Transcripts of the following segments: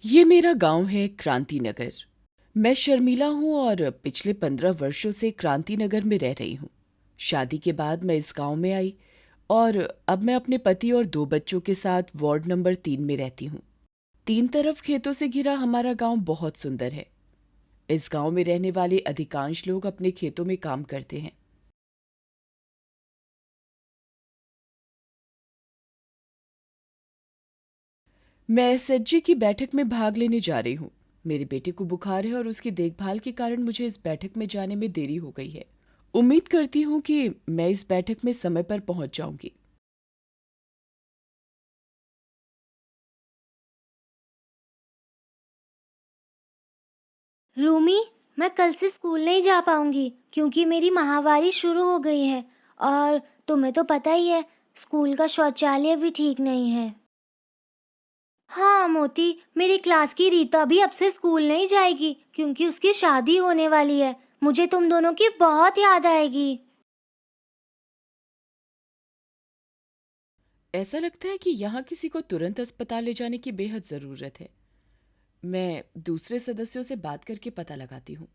ये मेरा गांव है क्रांतिनगर। मैं शर्मिला हूँ और पिछले 15 वर्षों से क्रांतिनगर में रह रही हूँ। शादी के बाद मैं इस गांव में आई और अब मैं अपने पति और 2 बच्चों के साथ वार्ड नंबर 3 में रहती हूँ। 3 तरफ खेतों से घिरा हमारा गांव बहुत सुंदर है। इस गांव में रहने वाले अधिकांश लोग अपने खेतों में काम करते हैं। मैं एसएचजी की बैठक में भाग लेने जा रही हूँ। मेरे बेटे को बुखार है और उसकी देखभाल के कारण मुझे इस बैठक में जाने में देरी हो गई है। उम्मीद करती हूँ कि मैं इस बैठक में समय पर पहुंच जाऊंगी। रूमी, मैं कल से स्कूल नहीं जा पाऊंगी क्योंकि मेरी माहवारी शुरू हो गई है। और तुम्हें तो पता ही है, स्कूल का शौचालय भी ठीक नहीं है। हाँ मोती, मेरी क्लास की रीता भी अब से स्कूल नहीं जाएगी क्योंकि उसकी शादी होने वाली है। मुझे तुम दोनों की बहुत याद आएगी। ऐसा लगता है कि यहाँ किसी को तुरंत अस्पताल ले जाने की बेहद ज़रूरत है। मैं दूसरे सदस्यों से बात करके पता लगाती हूँ।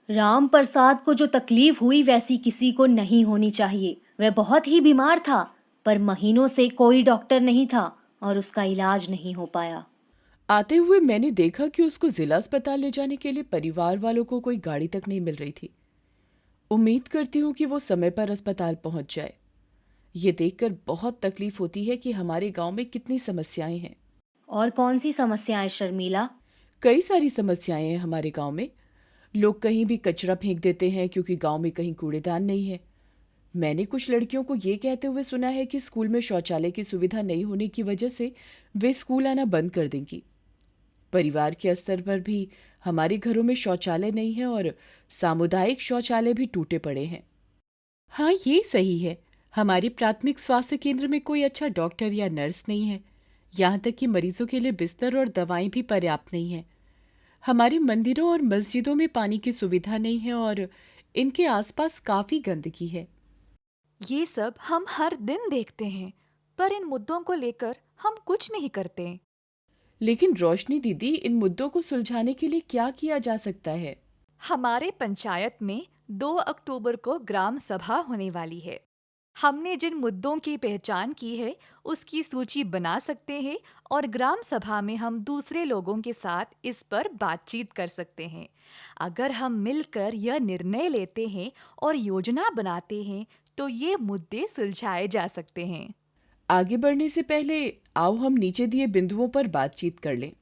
राम प्रसाद को जो तकलीफ हुई वैसी किसी को नहीं होनी चाहिए। वह बहुत ही बीमार था, पर महीनों से कोई डॉक्टर नहीं था और उसका इलाज नहीं हो पाया। आते हुए मैंने देखा कि उसको जिला अस्पताल ले जाने के लिए परिवार वालों को कोई गाड़ी तक नहीं मिल रही थी। उम्मीद करती हूँ कि वो समय पर अस्पताल पहुँच जाए। ये देखकर बहुत तकलीफ होती है कि हमारे गांव में कितनी समस्याएं हैं। और कौन सी समस्याएं शर्मिला? कई सारी समस्याएं हैं हमारे गांव में। लोग कहीं भी कचरा फेंक देते हैं क्योंकि गांव में कहीं कूड़ेदान नहीं है। मैंने कुछ लड़कियों को ये कहते हुए सुना है कि स्कूल में शौचालय की सुविधा नहीं होने की वजह से वे स्कूल आना बंद कर देंगी। परिवार के स्तर पर भी हमारे घरों में शौचालय नहीं है और सामुदायिक शौचालय भी टूटे पड़े हैं। हाँ, ये सही है। हमारे प्राथमिक स्वास्थ्य केंद्र में कोई अच्छा डॉक्टर या नर्स नहीं है। यहाँ तक कि मरीजों के लिए बिस्तर और दवाएं भी पर्याप्त नहीं है। हमारे मंदिरों और मस्जिदों में पानी की सुविधा नहीं है और इनके आसपास काफी गंदगी है। ये सब हम हर दिन देखते हैं, पर इन मुद्दों को लेकर हम कुछ नहीं करते। लेकिन रोशनी दीदी, इन मुद्दों को सुलझाने के लिए क्या किया जा सकता है? हमारे पंचायत में 2 अक्टूबर को ग्राम सभा होने वाली है। हमने जिन मुद्दों की पहचान की है, उसकी सूची बना सकते हैं और ग्राम सभा में हम दूसरे लोगों के साथ इस पर बातचीत कर सकते हैं। अगर हम मिलकर यह निर्णय लेते हैं और योजना बनाते हैं, तो ये मुद्दे सुलझाए जा सकते हैं। आगे बढ़ने से पहले आओ हम नीचे दिए बिंदुओं पर बातचीत कर लें।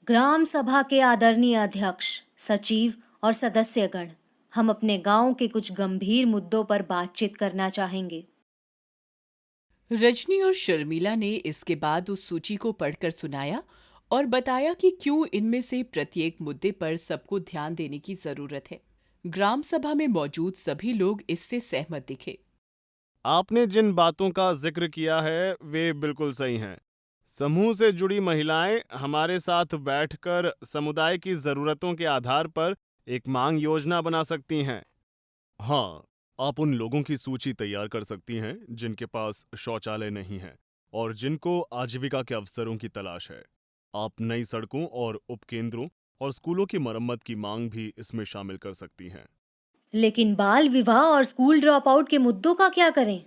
ग्राम सभा के आदरणीय अध्यक्ष, सचिव और सदस्यगण, हम अपने गांव के कुछ गंभीर मुद्दों पर बातचीत करना चाहेंगे। रजनी और शर्मिला ने इसके बाद उस सूची को पढ़कर सुनाया और बताया कि क्यों इनमें से प्रत्येक मुद्दे पर सबको ध्यान देने की जरूरत है। ग्राम सभा में मौजूद सभी लोग इससे सहमत दिखे। आपने जिन बातों का जिक्र किया है वे बिल्कुल सही हैं। समूह से जुड़ी महिलाएं हमारे साथ बैठकर समुदाय की जरूरतों के आधार पर एक मांग योजना बना सकती हैं। हाँ, आप उन लोगों की सूची तैयार कर सकती हैं जिनके पास शौचालय नहीं है और जिनको आजीविका के अवसरों की तलाश है। आप नई सड़कों और उपकेंद्रों और स्कूलों की मरम्मत की मांग भी इसमें शामिल कर सकती हैं। लेकिन बाल विवाह और स्कूल ड्रॉप आउट के मुद्दों का क्या करें?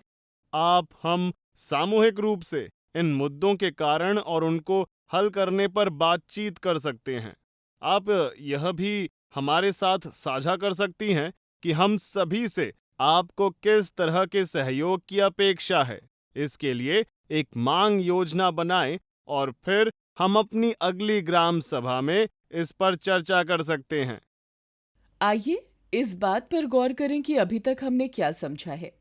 हम सामूहिक रूप से इन मुद्दों के कारण और उनको हल करने पर बातचीत कर सकते हैं। आप यह भी हमारे साथ साझा कर सकती हैं कि हम सभी से आपको किस तरह के सहयोग की अपेक्षा है। इसके लिए एक मांग योजना बनाएं और फिर हम अपनी अगली ग्राम सभा में इस पर चर्चा कर सकते हैं। आइए इस बात पर गौर करें कि अभी तक हमने क्या समझा है।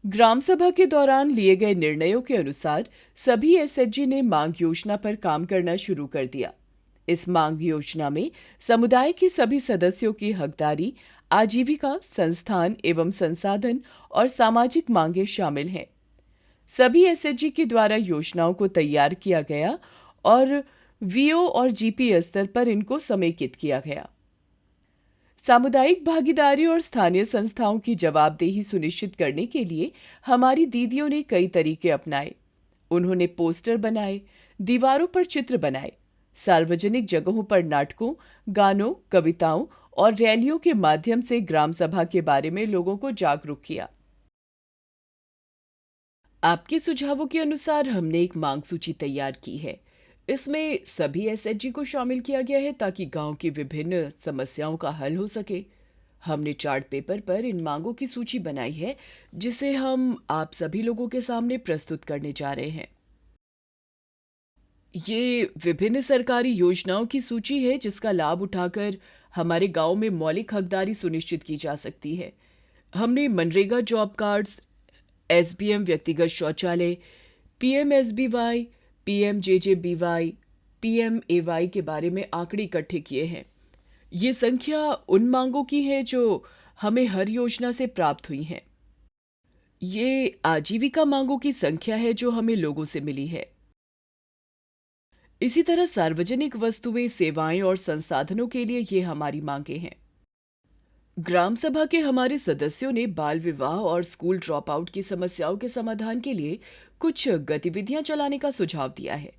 ग्राम सभा के दौरान लिए गए निर्णयों के अनुसार सभी एसएचजी ने मांग योजना पर काम करना शुरू कर दिया। इस मांग योजना में समुदाय के सभी सदस्यों की हकदारी, आजीविका, संस्थान एवं संसाधन और सामाजिक मांगें शामिल हैं। सभी एसएचजी के द्वारा योजनाओं को तैयार किया गया और वीओ और जीपी स्तर पर इनको समेकित किया गया। सामुदायिक भागीदारी और स्थानीय संस्थाओं की जवाबदेही सुनिश्चित करने के लिए हमारी दीदियों ने कई तरीके अपनाए। उन्होंने पोस्टर बनाए, दीवारों पर चित्र बनाए, सार्वजनिक जगहों पर नाटकों, गानों, कविताओं और रैलियों के माध्यम से ग्राम सभा के बारे में लोगों को जागरूक किया। आपके सुझावों के अनुसार हमने एक मांग सूची तैयार की है। इसमें सभी एसएचजी को शामिल किया गया है ताकि गांव की विभिन्न समस्याओं का हल हो सके। हमने चार्ट पेपर पर इन मांगों की सूची बनाई है, जिसे हम आप सभी लोगों के सामने प्रस्तुत करने जा रहे हैं। ये विभिन्न सरकारी योजनाओं की सूची है जिसका लाभ उठाकर हमारे गांव में मौलिक हकदारी सुनिश्चित की जा सकती है। हमने मनरेगा जॉब कार्ड्स, एसबीएम व्यक्तिगत शौचालय, पीएमएसबीवाई, पीएमजेजेबीवाई, पीएमएवाई के बारे में आंकड़े इकट्ठे किए हैं। ये संख्या उन मांगों की है जो हमें हर योजना से प्राप्त हुई हैं। ये आजीविका मांगों की संख्या है जो हमें लोगों से मिली है। इसी तरह सार्वजनिक वस्तुएं, सेवाएं और संसाधनों के लिए ये हमारी मांगें हैं। ग्राम सभा के हमारे सदस्यों ने बाल विवाह और स्कूल ड्रॉप आउट की समस्याओं के समाधान के लिए कुछ गतिविधियां चलाने का सुझाव दिया है।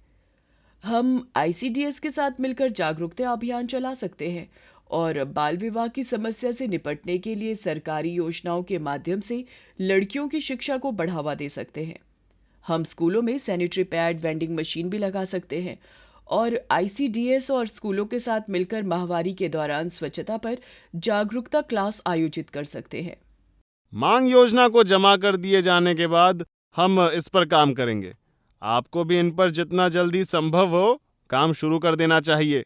हम आईसीडीएस के साथ मिलकर जागरूकता अभियान चला सकते हैं और बाल विवाह की समस्या से निपटने के लिए सरकारी योजनाओं के माध्यम से लड़कियों की शिक्षा को बढ़ावा दे सकते हैं। हम स्कूलों में सैनिटरी पैड वेंडिंग मशीन भी लगा सकते हैं और आईसीडीएस और स्कूलों के साथ मिलकर माहवारी के दौरान स्वच्छता पर जागरूकता क्लास आयोजित कर सकते हैं। मांग योजना को जमा कर दिए जाने के बाद हम इस पर काम करेंगे। आपको भी इन पर जितना जल्दी संभव हो काम शुरू कर देना चाहिए।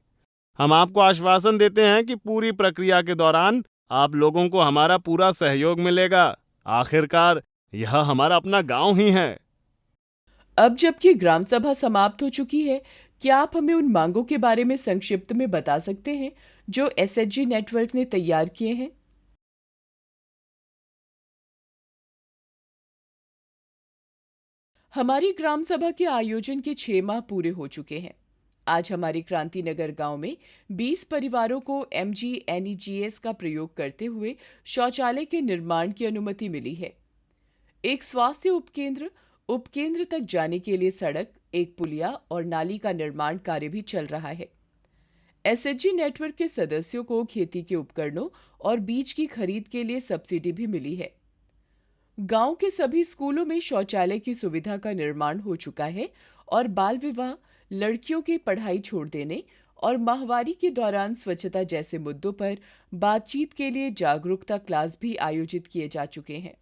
हम आपको आश्वासन देते हैं कि पूरी प्रक्रिया के दौरान आप लोगों को हमारा पूरा सहयोग मिलेगा। आखिरकार यह हमारा अपना गांव ही है। अब जबकि ग्राम सभा समाप्त हो चुकी है, क्या आप हमें उन मांगों के बारे में संक्षिप्त में बता सकते हैं जो एसएचजी नेटवर्क ने तैयार किए हैं? हमारी ग्राम सभा के आयोजन के 6 माह पूरे हो चुके हैं। आज हमारे क्रांति नगर गांव में 20 परिवारों को एमजीएनईजीएस का प्रयोग करते हुए शौचालय के निर्माण की अनुमति मिली है। एक स्वास्थ्य उपकेंद्र तक जाने के लिए सड़क, एक पुलिया और नाली का निर्माण कार्य भी चल रहा है। एसएचजी नेटवर्क के सदस्यों को खेती के उपकरणों और बीज की खरीद के लिए सब्सिडी भी मिली है। गांव के सभी स्कूलों में शौचालय की सुविधा का निर्माण हो चुका है और बाल विवाह, लड़कियों की पढ़ाई छोड़ देने और माहवारी के दौरान स्वच्छता जैसे मुद्दों पर बातचीत के लिए जागरूकता क्लास भी आयोजित किए जा चुके हैं।